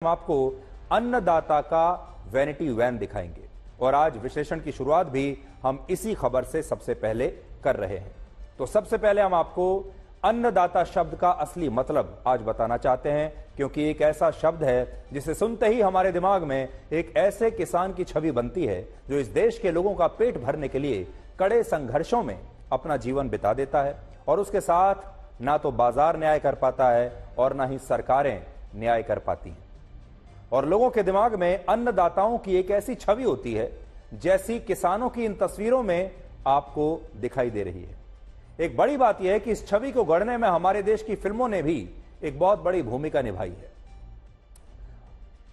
हम आपको अन्नदाता का वैनिटी वैन दिखाएंगे और आज विश्लेषण की शुरुआत भी हम इसी खबर से सबसे पहले कर रहे हैं। तो सबसे पहले हम आपको अन्नदाता शब्द का असली मतलब आज बताना चाहते हैं, क्योंकि एक ऐसा शब्द है जिसे सुनते ही हमारे दिमाग में एक ऐसे किसान की छवि बनती है जो इस देश के लोगों का पेट भरने के लिए कड़े संघर्षों में अपना जीवन बिता देता है और उसके साथ ना तो बाजार न्याय कर पाता है और ना ही सरकारें न्याय कर पाती हैं। और लोगों के दिमाग में अन्नदाताओं की एक ऐसी छवि होती है जैसी किसानों की इन तस्वीरों में आपको दिखाई दे रही है। एक बड़ी बात यह है कि इस छवि को गढ़ने में हमारे देश की फिल्मों ने भी एक बहुत बड़ी भूमिका निभाई है,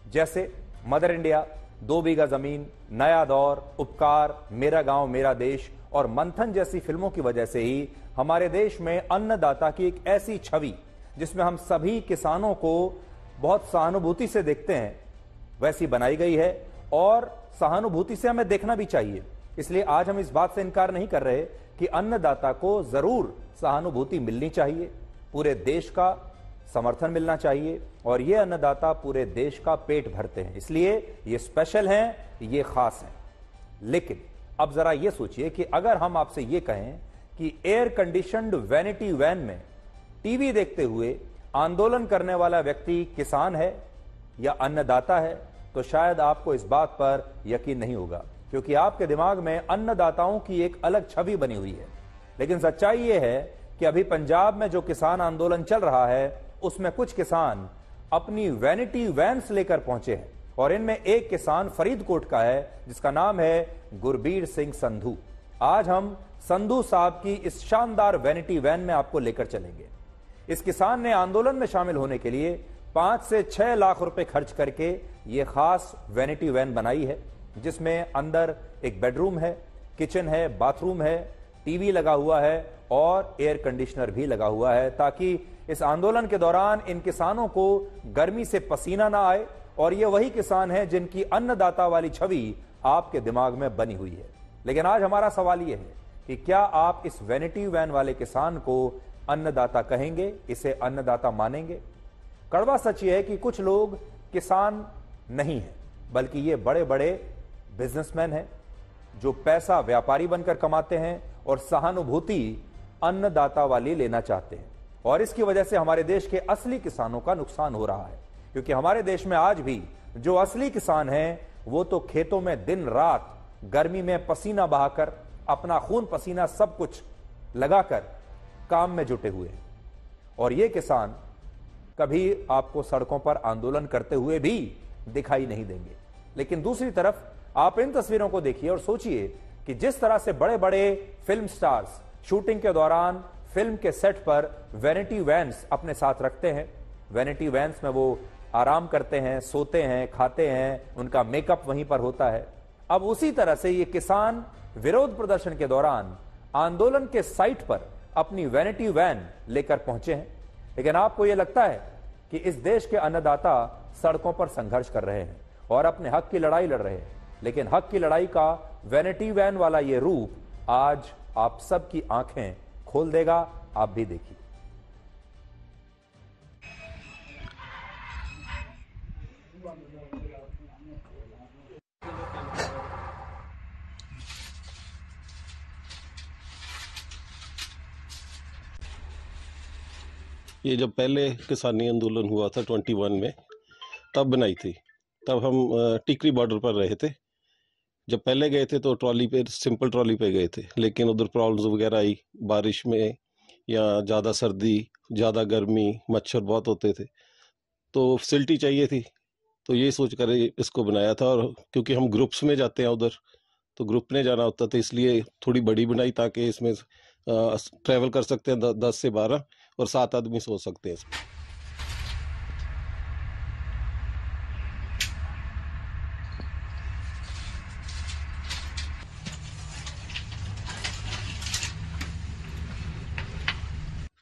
जैसे मदर इंडिया, 2 बीघा जमीन, नया दौर, उपकार, मेरा गांव मेरा देश और मंथन जैसी फिल्मों की वजह से ही हमारे देश में अन्नदाता की एक ऐसी छवि जिसमें हम सभी किसानों को बहुत सहानुभूति से देखते हैं वैसी बनाई गई है और सहानुभूति से हमें देखना भी चाहिए। इसलिए आज हम इस बात से इनकार नहीं कर रहे कि अन्नदाता को जरूर सहानुभूति मिलनी चाहिए, पूरे देश का समर्थन मिलना चाहिए और ये अन्नदाता पूरे देश का पेट भरते हैं, इसलिए ये स्पेशल हैं, ये खास हैं। लेकिन अब जरा ये सोचिए कि अगर हम आपसे ये कहें कि एयर कंडीशनड वैनिटी वैन में टीवी देखते हुए आंदोलन करने वाला व्यक्ति किसान है या अन्नदाता है, तो शायद आपको इस बात पर यकीन नहीं होगा, क्योंकि आपके दिमाग में अन्नदाताओं की एक अलग छवि बनी हुई है। लेकिन सच्चाई यह है कि अभी पंजाब में जो किसान आंदोलन चल रहा है उसमें कुछ किसान अपनी वैनिटी वैन्स लेकर पहुंचे हैं और इनमें एक किसान फरीदकोट का है जिसका नाम है गुरबीर सिंह संधू। आज हम संधू साहब की इस शानदार वैनिटी वैन में आपको लेकर चलेंगे। इस किसान ने आंदोलन में शामिल होने के लिए 5 से 6 लाख रुपए खर्च करके यह खास वैनिटी वैन बनाई है, जिसमें अंदर एक बेडरूम है, किचन है, बाथरूम है, टीवी लगा हुआ है और एयर कंडीशनर भी लगा हुआ है, ताकि इस आंदोलन के दौरान इन किसानों को गर्मी से पसीना ना आए। और ये वही किसान है जिनकी अन्नदाता वाली छवि आपके दिमाग में बनी हुई है। लेकिन आज हमारा सवाल यह है कि क्या आप इस वैनिटी वैन वाले किसान को अन्नदाता कहेंगे, इसे अन्नदाता मानेंगे? कड़वा सच यह है कि कुछ लोग किसान नहीं हैं, बल्कि ये बड़े बड़े बिजनेसमैन हैं जो पैसा व्यापारी बनकर कमाते हैं और सहानुभूति अन्नदाता वाली लेना चाहते हैं। और इसकी वजह से हमारे देश के असली किसानों का नुकसान हो रहा है, क्योंकि हमारे देश में आज भी जो असली किसान हैं वो तो खेतों में दिन रात गर्मी में पसीना बहाकर अपना खून पसीना सब कुछ लगाकर काम में जुटे हुए हैं। और ये किसान कभी आपको सड़कों पर आंदोलन करते हुए भी दिखाई नहीं देंगे। लेकिन दूसरी तरफ आप इन तस्वीरों को देखिए और सोचिए कि जिस तरह से बड़े बड़े फिल्म स्टार्स शूटिंग के दौरान फिल्म के सेट पर वैनिटी वैन्स अपने साथ रखते हैं। वैनिटी वैन्स में वो आराम करते हैं, सोते हैं, खाते हैं, उनका मेकअप वहीं पर होता है। अब उसी तरह से ये किसान विरोध प्रदर्शन के दौरान आंदोलन के साइट पर अपनी वैनिटी वैन लेकर पहुंचे हैं। लेकिन आपको यह लगता है कि इस देश के अन्नदाता सड़कों पर संघर्ष कर रहे हैं और अपने हक की लड़ाई लड़ रहे हैं, लेकिन हक की लड़ाई का वैनिटी वैन वाला यह रूप आज आप सबकी आंखें खोल देगा। आप भी देखिए। ये जब पहले किसानी आंदोलन हुआ था 21 में, तब बनाई थी। तब हम टिकरी बॉर्डर पर रहे थे। जब पहले गए थे तो ट्रॉली पे, सिंपल ट्रॉली पे गए थे, लेकिन उधर प्रॉब्लम्स वगैरह आई, बारिश में या ज़्यादा सर्दी, ज़्यादा गर्मी, मच्छर बहुत होते थे, तो फैसिलिटी चाहिए थी। तो ये सोच कर इसको बनाया था। और क्योंकि हम ग्रुप्स में जाते हैं उधर, तो ग्रुप में जाना होता था, इसलिए थोड़ी बड़ी बनाई ताकि इसमें ट्रैवल कर सकते हैं 10 से 12 और 7 आदमी सो सकते हैं इसमें।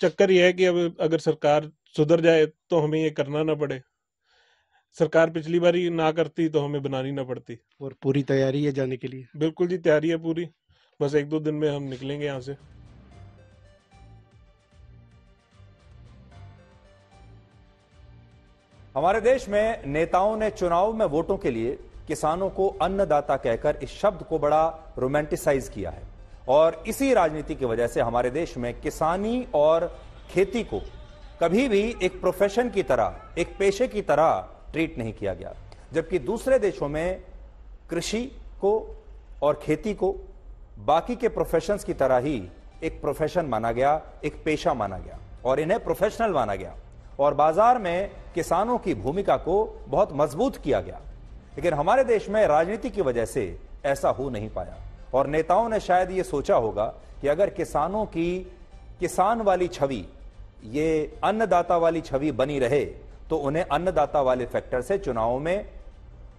चक्कर यह है कि अब अगर सरकार सुधर जाए तो हमें ये करना ना पड़े। सरकार पिछली बार ही ना करती तो हमें बनानी ना पड़ती। और पूरी तैयारी है जाने के लिए? बिल्कुल जी, तैयारी है पूरी। बस 1-2 दिन में हम निकलेंगे यहाँ से। हमारे देश में नेताओं ने चुनाव में वोटों के लिए किसानों को अन्नदाता कहकर इस शब्द को बड़ा रोमांटिसाइज किया है और इसी राजनीति की वजह से हमारे देश में किसानी और खेती को कभी भी एक प्रोफेशन की तरह, एक पेशे की तरह ट्रीट नहीं किया गया, जबकि दूसरे देशों में कृषि को और खेती को बाकी के प्रोफेशंस की तरह ही एक प्रोफेशन माना गया, एक पेशा माना गया और इन्हें प्रोफेशनल माना गया और बाजार में किसानों की भूमिका को बहुत मजबूत किया गया। लेकिन हमारे देश में राजनीति की वजह से ऐसा हो नहीं पाया और नेताओं ने शायद ये सोचा होगा कि अगर किसानों की किसान वाली छवि, ये अन्नदाता वाली छवि बनी रहे तो उन्हें अन्नदाता वाले फैक्टर से चुनावों में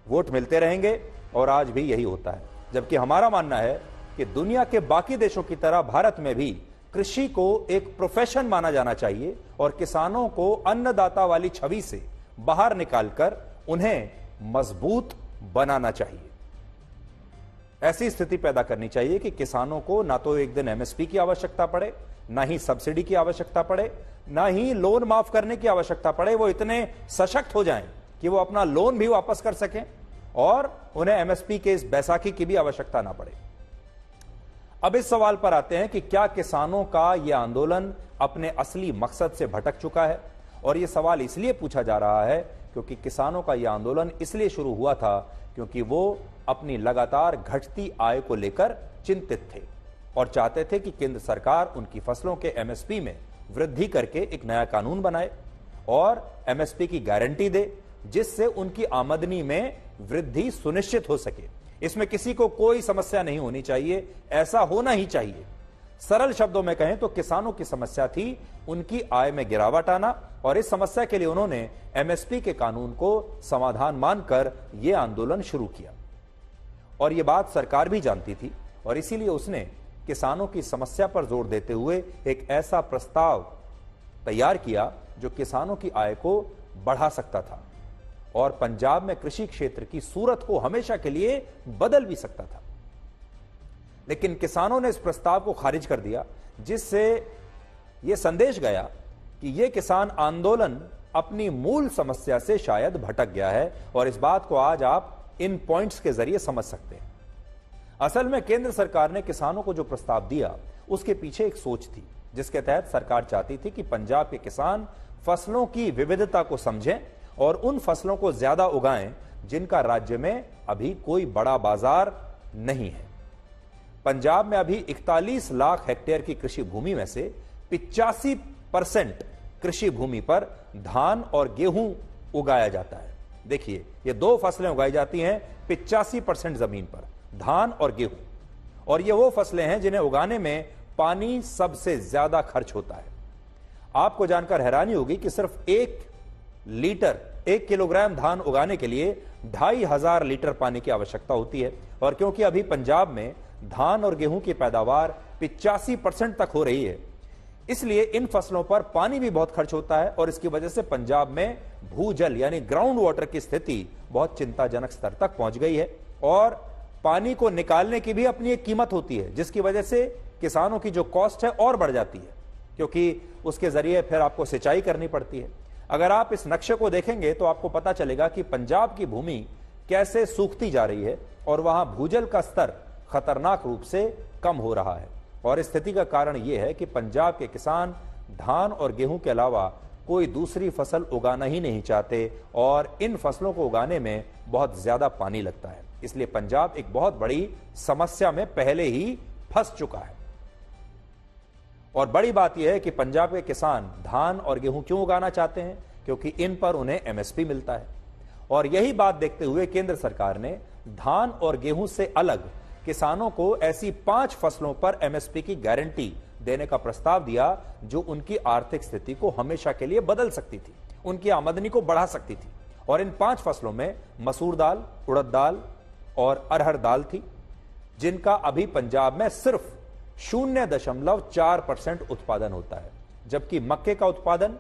वोट मिलते रहेंगे और आज भी यही होता है। जबकि हमारा मानना है कि दुनिया के बाकी देशों की तरह भारत में भी कृषि को एक प्रोफेशन माना जाना चाहिए और किसानों को अन्नदाता वाली छवि से बाहर निकालकर उन्हें मजबूत बनाना चाहिए। ऐसी स्थिति पैदा करनी चाहिए कि किसानों को ना तो एक दिन एमएसपी की आवश्यकता पड़े, ना ही सब्सिडी की आवश्यकता पड़े, ना ही लोन माफ करने की आवश्यकता पड़े। वो इतने सशक्त हो जाएं कि वो अपना लोन भी वापस कर सकें और उन्हें एमएसपी के इस बैसाखी की भी आवश्यकता ना पड़े। अब इस सवाल पर आते हैं कि क्या किसानों का यह आंदोलन अपने असली मकसद से भटक चुका है? और यह सवाल इसलिए पूछा जा रहा है क्योंकि किसानों का यह आंदोलन इसलिए शुरू हुआ था क्योंकि वो अपनी लगातार घटती आय को लेकर चिंतित थे और चाहते थे कि केंद्र सरकार उनकी फसलों के एमएसपी में वृद्धि करके एक नया कानून बनाए और एमएसपी की गारंटी दे जिससे उनकी आमदनी में वृद्धि सुनिश्चित हो सके। इसमें किसी को कोई समस्या नहीं होनी चाहिए, ऐसा होना ही चाहिए। सरल शब्दों में कहें तो किसानों की समस्या थी उनकी आय में गिरावट आना और इस समस्या के लिए उन्होंने एमएसपी के कानून को समाधान मानकर यह आंदोलन शुरू किया और यह बात सरकार भी जानती थी और इसीलिए उसने किसानों की समस्या पर जोर देते हुए एक ऐसा प्रस्ताव तैयार किया जो किसानों की आय को बढ़ा सकता था और पंजाब में कृषि क्षेत्र की सूरत को हमेशा के लिए बदल भी सकता था। लेकिन किसानों ने इस प्रस्ताव को खारिज कर दिया जिससे यह संदेश गया कि यह किसान आंदोलन अपनी मूल समस्या से शायद भटक गया है और इस बात को आज आप इन पॉइंट्स के जरिए समझ सकते हैं। असल में केंद्र सरकार ने किसानों को जो प्रस्ताव दिया उसके पीछे एक सोच थी जिसके तहत सरकार चाहती थी कि पंजाब के किसान फसलों की विविधता को समझें और उन फसलों को ज्यादा उगाएं जिनका राज्य में अभी कोई बड़ा बाजार नहीं है। पंजाब में अभी 41 लाख हेक्टेयर की कृषि भूमि में से 85% कृषि भूमि पर धान और गेहूं उगाया जाता है। देखिए, ये दो फसलें उगाई जाती हैं 85% जमीन पर, धान और गेहूं, और ये वो फसलें हैं जिन्हें उगाने में पानी सबसे ज्यादा खर्च होता है। आपको जानकर हैरानी होगी कि सिर्फ 1 किलोग्राम धान उगाने के लिए 2500 लीटर पानी की आवश्यकता होती है और क्योंकि अभी पंजाब में धान और गेहूं की पैदावार 85% तक हो रही है, इसलिए इन फसलों पर पानी भी बहुत खर्च होता है और इसकी वजह से पंजाब में भूजल यानी ग्राउंड वाटर की स्थिति बहुत चिंताजनक स्तर तक पहुंच गई है और पानी को निकालने की भी अपनी एक कीमत होती है जिसकी वजह से किसानों की जो कॉस्ट है और बढ़ जाती है क्योंकि उसके जरिए फिर आपको सिंचाई करनी पड़ती है। अगर आप इस नक्शे को देखेंगे तो आपको पता चलेगा कि पंजाब की भूमि कैसे सूखती जा रही है और वहां भूजल का स्तर खतरनाक रूप से कम हो रहा है और इस स्थिति का कारण यह है कि पंजाब के किसान धान और गेहूं के अलावा कोई दूसरी फसल उगाना ही नहीं चाहते और इन फसलों को उगाने में बहुत ज्यादा पानी लगता है। इसलिए पंजाब एक बहुत बड़ी समस्या में पहले ही फंस चुका है और बड़ी बात यह है कि पंजाब के किसान धान और गेहूं क्यों उगाना चाहते हैं, क्योंकि इन पर उन्हें एमएसपी मिलता है और यही बात देखते हुए केंद्र सरकार ने धान और गेहूं से अलग किसानों को ऐसी 5 फसलों पर एमएसपी की गारंटी देने का प्रस्ताव दिया जो उनकी आर्थिक स्थिति को हमेशा के लिए बदल सकती थी, उनकी आमदनी को बढ़ा सकती थी। और इन 5 फसलों में मसूर दाल, उड़द दाल और अरहर दाल थी जिनका अभी पंजाब में सिर्फ 0.4% उत्पादन होता है, जबकि मक्के का उत्पादन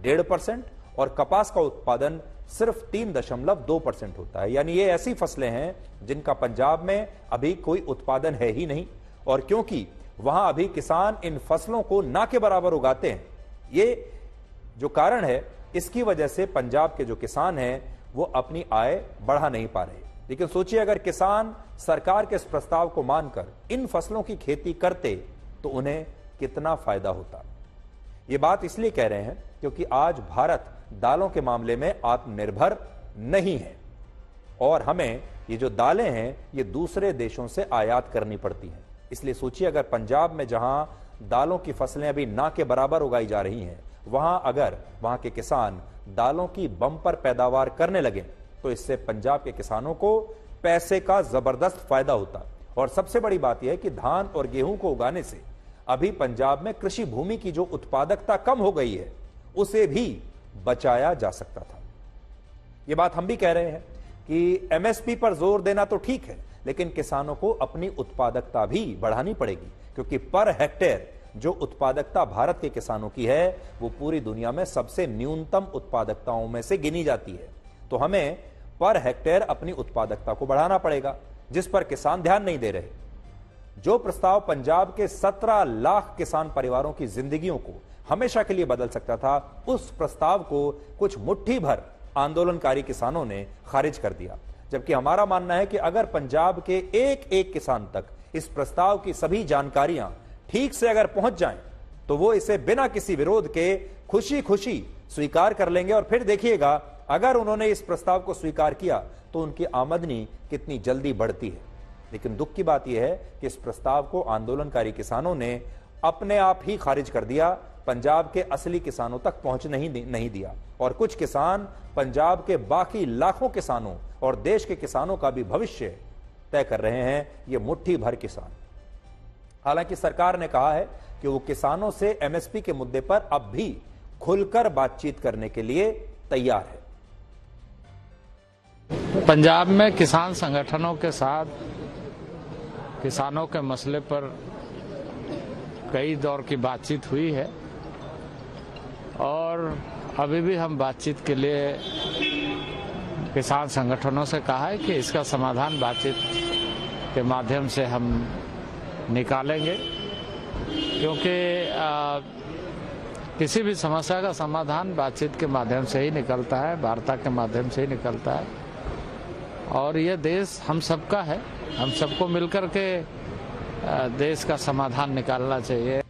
1.5% और कपास का उत्पादन सिर्फ 3.2% होता है। यानी ये ऐसी फसलें हैं जिनका पंजाब में अभी कोई उत्पादन है ही नहीं और क्योंकि वहां अभी किसान इन फसलों को ना के बराबर उगाते हैं, ये जो कारण है इसकी वजह से पंजाब के जो किसान हैं वो अपनी आय बढ़ा नहीं पा रहे। लेकिन सोचिए, अगर किसान सरकार के इस प्रस्ताव को मानकर इन फसलों की खेती करते तो उन्हें कितना फायदा होता। ये बात इसलिए कह रहे हैं क्योंकि आज भारत दालों के मामले में आत्मनिर्भर नहीं है और हमें ये जो दालें हैं ये दूसरे देशों से आयात करनी पड़ती हैं। इसलिए सोचिए, अगर पंजाब में जहां दालों की फसलें अभी ना के बराबर उगाई जा रही हैं, अगर वहां के किसान दालों की बम्पर पैदावार करने लगे तो इससे पंजाब के किसानों को पैसे का जबरदस्त फायदा होता। और सबसे बड़ी बात यह है कि धान और गेहूं को उगाने से अभी पंजाब में कृषि भूमि की जो उत्पादकता कम हो गई है उसे भी बचाया जा सकता था। यह बात हम भी कह रहे हैं कि एमएसपी पर जोर देना तो ठीक है, लेकिन किसानों को अपनी उत्पादकता भी बढ़ानी पड़ेगी, क्योंकि पर हेक्टेयर जो उत्पादकता भारत के किसानों की है वो पूरी दुनिया में सबसे न्यूनतम उत्पादकताओं में से गिनी जाती है। तो हमें पर हेक्टेयर अपनी उत्पादकता को बढ़ाना पड़ेगा, जिस पर किसान ध्यान नहीं दे रहे। जो प्रस्ताव पंजाब के 17 लाख किसान परिवारों की जिंदगियों को हमेशा के लिए बदल सकता था, उस प्रस्ताव को कुछ मुट्ठी भर आंदोलनकारी किसानों ने खारिज कर दिया। जबकि हमारा मानना है कि अगर पंजाब के एक एक किसान तक इस प्रस्ताव की सभी जानकारियां ठीक से अगर पहुंच जाएं तो वो इसे बिना किसी विरोध के खुशी खुशी स्वीकार कर लेंगे। और फिर देखिएगा, अगर उन्होंने इस प्रस्ताव को स्वीकार किया तो उनकी आमदनी कितनी जल्दी बढ़ती है। लेकिन दुख की बात यह है कि इस प्रस्ताव को आंदोलनकारी किसानों ने अपने आप ही खारिज कर दिया, पंजाब के असली किसानों तक पहुंच नहीं दिया। और कुछ किसान पंजाब के बाकी लाखों किसानों और देश के किसानों का भी भविष्य तय कर रहे हैं, ये मुट्ठी भर किसान। हालांकि सरकार ने कहा है कि वो किसानों से एमएसपी के मुद्दे पर अब भी खुलकर बातचीत करने के लिए तैयार है। पंजाब में किसान संगठनों के साथ किसानों के मसले पर कई दौर की बातचीत हुई है और अभी भी हम बातचीत के लिए किसान संगठनों से कहा है कि इसका समाधान बातचीत के माध्यम से हम निकालेंगे, क्योंकि किसी भी समस्या का समाधान बातचीत के माध्यम से ही निकलता है, वार्ता के माध्यम से ही निकलता है। और ये देश हम सबका है, हम सबको मिलकर के देश का समाधान निकालना चाहिए।